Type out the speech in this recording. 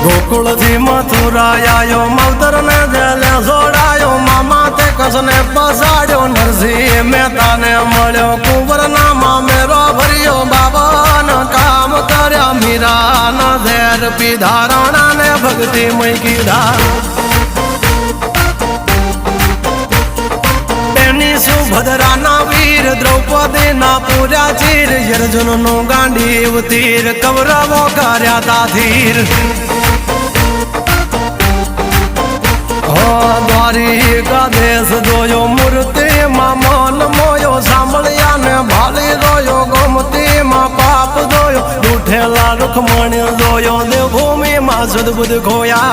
गोकुल थी मथुरा आयो मवतर ने जेले जोड़ायो मामा ते कसने पसाड़ो नरसिंह मेहता ने मळ्यो कुंवर नामा मेरो भरियो बाबा न काम कर्या मीरा न झेर पीधा राणा ने भक्ति मई कीधा सुभद्रा ना वीर द्रौपदी ना पूरा चीर अर्जुन नो गांडीव तीर कौरवो कर्या ता धीर द्वारिका देश जोयो मूर्ति मां मन मोयो सांभळ्या ने भाली रोयो गोमती मां पाप जोयो रूठेला रुक्मणी जोयो देवभूमि मां सुध बुध खोया।